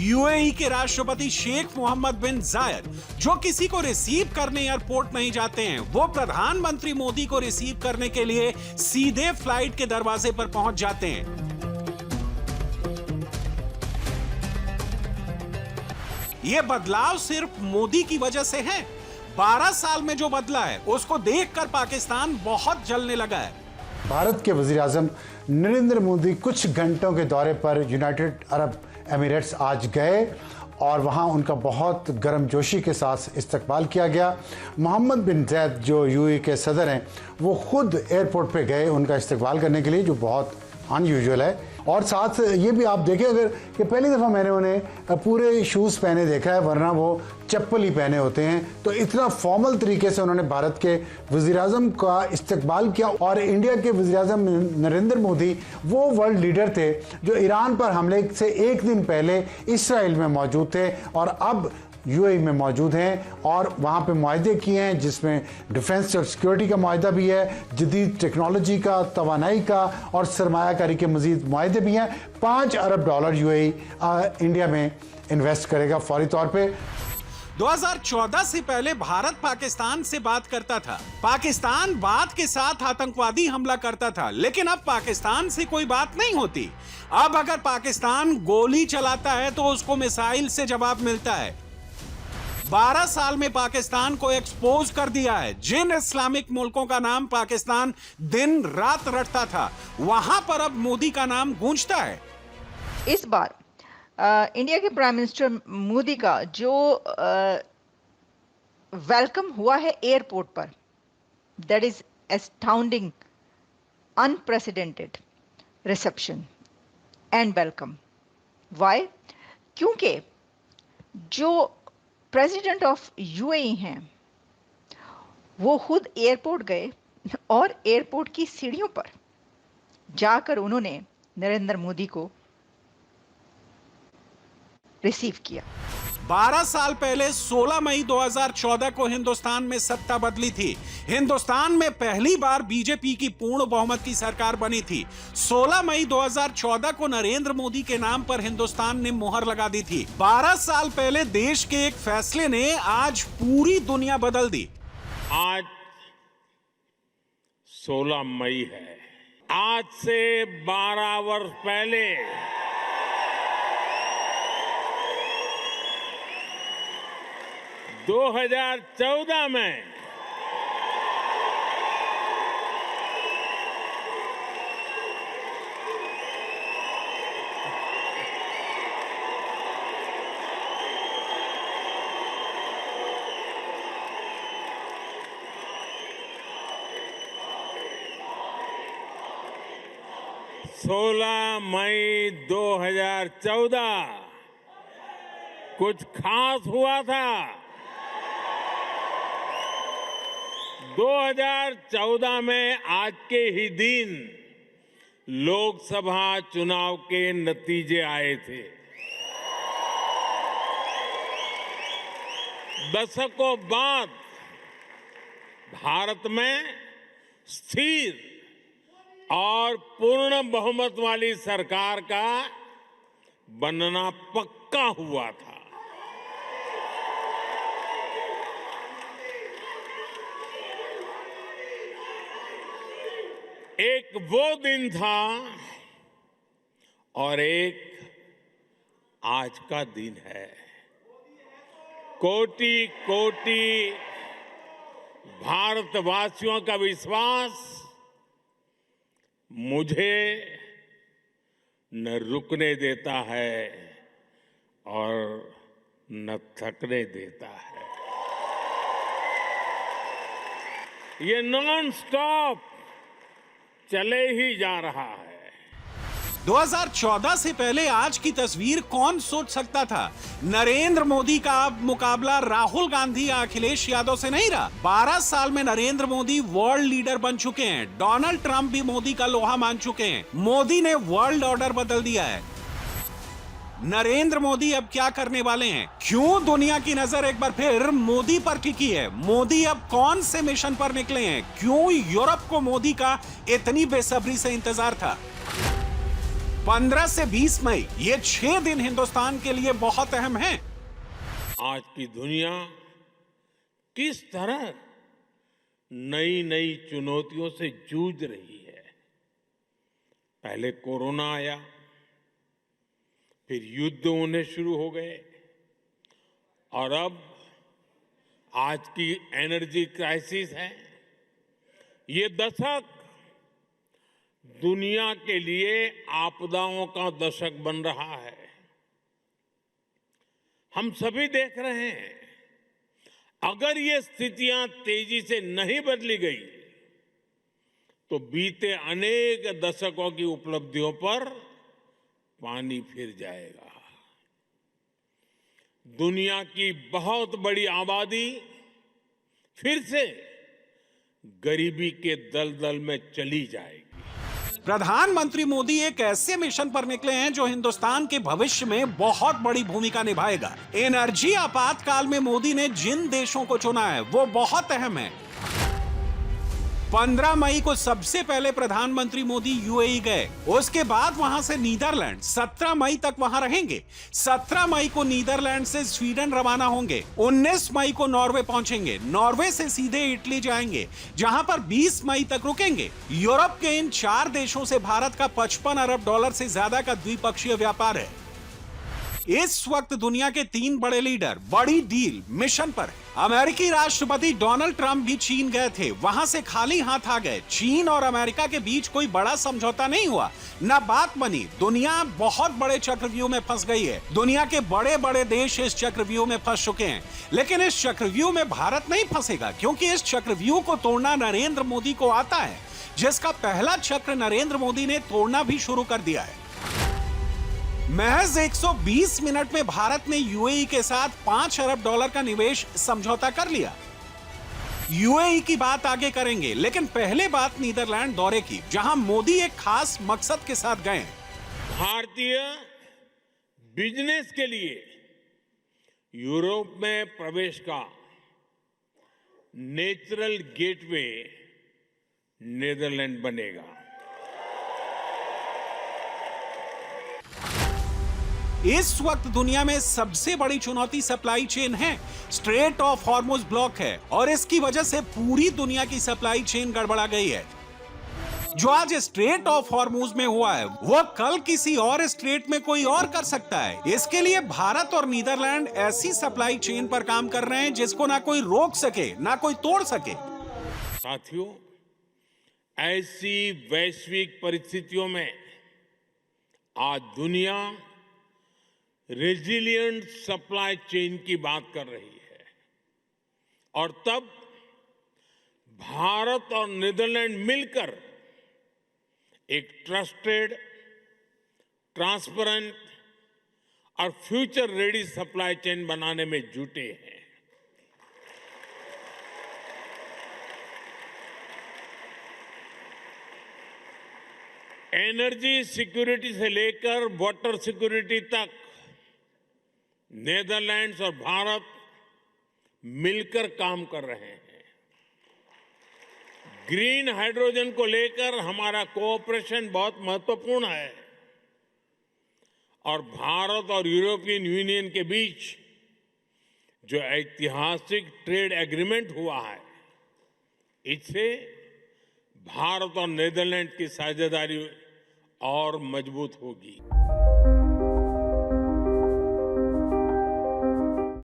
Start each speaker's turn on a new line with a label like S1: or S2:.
S1: UAE के राष्ट्रपति शेख मोहम्मद बिन जायद, जो किसी को रिसीव करने एयरपोर्ट नहीं जाते हैं, वो प्रधानमंत्री मोदी को रिसीव करने के लिए सीधे फ्लाइट के दरवाजे पर पहुंच जाते हैं। ये बदलाव सिर्फ मोदी की वजह से है। 12 साल में जो बदला है उसको देखकर पाकिस्तान बहुत जलने लगा है।
S2: भारत के वजीर आजम नरेंद्र मोदी कुछ घंटों के दौरे पर यूनाइटेड अरब एमिरेट्स आज गए और वहां उनका बहुत गर्मजोशी के साथ इस्तकबाल किया गया। मोहम्मद बिन जायद जो यूएई के सदर हैं, वो खुद एयरपोर्ट पे गए उनका इस्तकबाल करने के लिए, जो बहुत अनयूजुअल है। और साथ ये भी आप देखें अगर कि पहली दफ़ा मैंने उन्हें पूरे शूज़ पहने देखा है, वरना वो चप्पल ही पहने होते हैं। तो इतना फॉर्मल तरीके से उन्होंने भारत के वज़ीर आज़म का इस्तकबाल किया। और इंडिया के वज़ीर आज़म नरेंद्र मोदी वो वर्ल्ड लीडर थे जो ईरान पर हमले से एक दिन पहले इसराइल में मौजूद थे और अब यूएई में मौजूद हैं और वहाँ पे मुआहदे किए हैं, जिसमें डिफेंस और सिक्योरिटी का मुआहदा भी है, जदीद टेक्नोलॉजी का, तवानाई का और सरमायाकारी के मजीद मुआहदे भी हैं। $5 अरब यूएई इंडिया में इन्वेस्ट करेगा फौरी तौर पे।
S1: 2014 से पहले भारत पाकिस्तान से बात करता था। पाकिस्तान बात के साथ आतंकवादी हमला करता था, लेकिन अब पाकिस्तान से कोई बात नहीं होती। अब अगर पाकिस्तान गोली चलाता है तो उसको मिसाइल से जवाब मिलता है। 12 साल में पाकिस्तान को एक्सपोज कर दिया है। जिन इस्लामिक मुल्कों का नाम पाकिस्तान दिन रात रटता था, वहां पर अब मोदी का नाम गूंजता है।
S3: इस बार इंडिया के प्राइम मिनिस्टर मोदी का जो वेलकम हुआ है एयरपोर्ट पर, that is astounding, unprecedented reception and welcome. Why? क्योंकि जो प्रेसिडेंट ऑफ यूएई हैं वो खुद एयरपोर्ट गए और एयरपोर्ट की सीढ़ियों पर जाकर उन्होंने नरेंद्र मोदी को रिसीव किया।
S1: 12 साल पहले 16 मई 2014 को हिंदुस्तान में सत्ता बदली थी। हिंदुस्तान में पहली बार बीजेपी की पूर्ण बहुमत की सरकार बनी थी। 16 मई 2014 को नरेंद्र मोदी के नाम पर हिंदुस्तान ने मुहर लगा दी थी। 12 साल पहले देश के एक फैसले ने आज पूरी दुनिया बदल दी।
S4: आज 16 मई है। आज से 12 वर्ष पहले 2014 में मई 2014 कुछ खास हुआ था। 2014 में आज के ही दिन लोकसभा चुनाव के नतीजे आए थे। दशकों बाद भारत में स्थिर और पूर्ण बहुमत वाली सरकार का बनना पक्का हुआ था। एक वो दिन था और एक आज का दिन है। कोटि कोटि भारतवासियों का विश्वास मुझे न रुकने देता है और न थकने देता है। ये नॉन स्टॉप चले ही जा रहा है।
S1: 2014 से पहले आज की तस्वीर कौन सोच सकता था? नरेंद्र मोदी का अब मुकाबला राहुल गांधी या अखिलेश यादव से नहीं रहा। 12 साल में नरेंद्र मोदी वर्ल्ड लीडर बन चुके हैं। डोनाल्ड ट्रंप भी मोदी का लोहा मान चुके हैं। मोदी ने वर्ल्ड ऑर्डर बदल दिया है। नरेंद्र मोदी अब क्या करने वाले हैं? क्यों दुनिया की नजर एक बार फिर मोदी पर टिकी है? मोदी अब कौन से मिशन पर निकले हैं? क्यों यूरोप को मोदी का इतनी बेसब्री से इंतजार था? 15 से 20 मई ये 6 दिन हिंदुस्तान के लिए बहुत अहम हैं।
S4: आज की दुनिया किस तरह नई नई चुनौतियों से जूझ रही है। पहले कोरोना आया, फिर युद्ध होने शुरू हो गए और अब आज की एनर्जी क्राइसिस है। ये दशक दुनिया के लिए आपदाओं का दशक बन रहा है। हम सभी देख रहे हैं, अगर ये स्थितियां तेजी से नहीं बदली गई तो बीते अनेक दशकों की उपलब्धियों पर पानी फिर जाएगा। दुनिया की बहुत बड़ी आबादी फिर से गरीबी के दलदल में चली जाएगी।
S1: प्रधानमंत्री मोदी एक ऐसे मिशन पर निकले हैं जो हिंदुस्तान के भविष्य में बहुत बड़ी भूमिका निभाएगा। एनर्जी आपातकाल में मोदी ने जिन देशों को चुना है वो बहुत अहम है। 15 मई को सबसे पहले प्रधानमंत्री मोदी यूएई गए, उसके बाद वहां से नीदरलैंड, 17 मई तक वहां रहेंगे। 17 मई को नीदरलैंड से स्वीडन रवाना होंगे। 19 मई को नॉर्वे पहुंचेंगे। नॉर्वे से सीधे इटली जाएंगे, जहां पर 20 मई तक रुकेंगे। यूरोप के इन 4 देशों से भारत का $55 अरब से ज्यादा का द्विपक्षीय व्यापार है। इस वक्त दुनिया के 3 बड़े लीडर बड़ी डील मिशन पर हैं। अमेरिकी राष्ट्रपति डोनाल्ड ट्रंप भी चीन गए थे, वहां से खाली हाथ आ गए। चीन और अमेरिका के बीच कोई बड़ा समझौता नहीं हुआ, न बात बनी। दुनिया बहुत बड़े चक्रव्यूह में फंस गई है। दुनिया के बड़े बड़े देश इस चक्रव्यूह में फंस चुके हैं, लेकिन इस चक्रव्यूह में भारत नहीं फंसेगा, क्योंकि इस चक्रव्यूह को तोड़ना नरेंद्र मोदी को आता है, जिसका पहला चक्र नरेंद्र मोदी ने तोड़ना भी शुरू कर दिया है। महज 120 मिनट में भारत ने यूएई के साथ $5 अरब का निवेश समझौता कर लिया। यूएई की बात आगे करेंगे, लेकिन पहले बात नीदरलैंड दौरे की, जहां मोदी एक खास मकसद के साथ गए।
S4: भारतीय बिजनेस के लिए यूरोप में प्रवेश का नेचुरल गेटवे नीदरलैंड बनेगा।
S1: इस वक्त दुनिया में सबसे बड़ी चुनौती सप्लाई चेन है। स्ट्रेट ऑफ हॉर्मुज ब्लॉक है और इसकी वजह से पूरी दुनिया की सप्लाई चेन गड़बड़ा गई है। जो आज स्ट्रेट ऑफ हॉर्मुज में हुआ है, वो कल किसी और स्ट्रेट में कोई और कर सकता है। इसके लिए भारत और नीदरलैंड ऐसी सप्लाई चेन पर काम कर रहे हैं जिसको ना कोई रोक सके ना कोई तोड़ सके।
S4: साथियों, ऐसी वैश्विक परिस्थितियों में आज दुनिया रेजिलिएंट सप्लाई चेन की बात कर रही है, और तब भारत और नीदरलैंड मिलकर एक ट्रस्टेड, ट्रांसपेरेंट और फ्यूचर रेडी सप्लाई चेन बनाने में जुटे हैं। एनर्जी सिक्योरिटी से लेकर वाटर सिक्योरिटी तक नीदरलैंड्स और भारत मिलकर काम कर रहे हैं। ग्रीन हाइड्रोजन को लेकर हमारा कोऑपरेशन बहुत महत्वपूर्ण है, और भारत और यूरोपियन यूनियन के बीच जो ऐतिहासिक ट्रेड एग्रीमेंट हुआ है, इससे भारत और नीदरलैंड की साझेदारी और मजबूत होगी।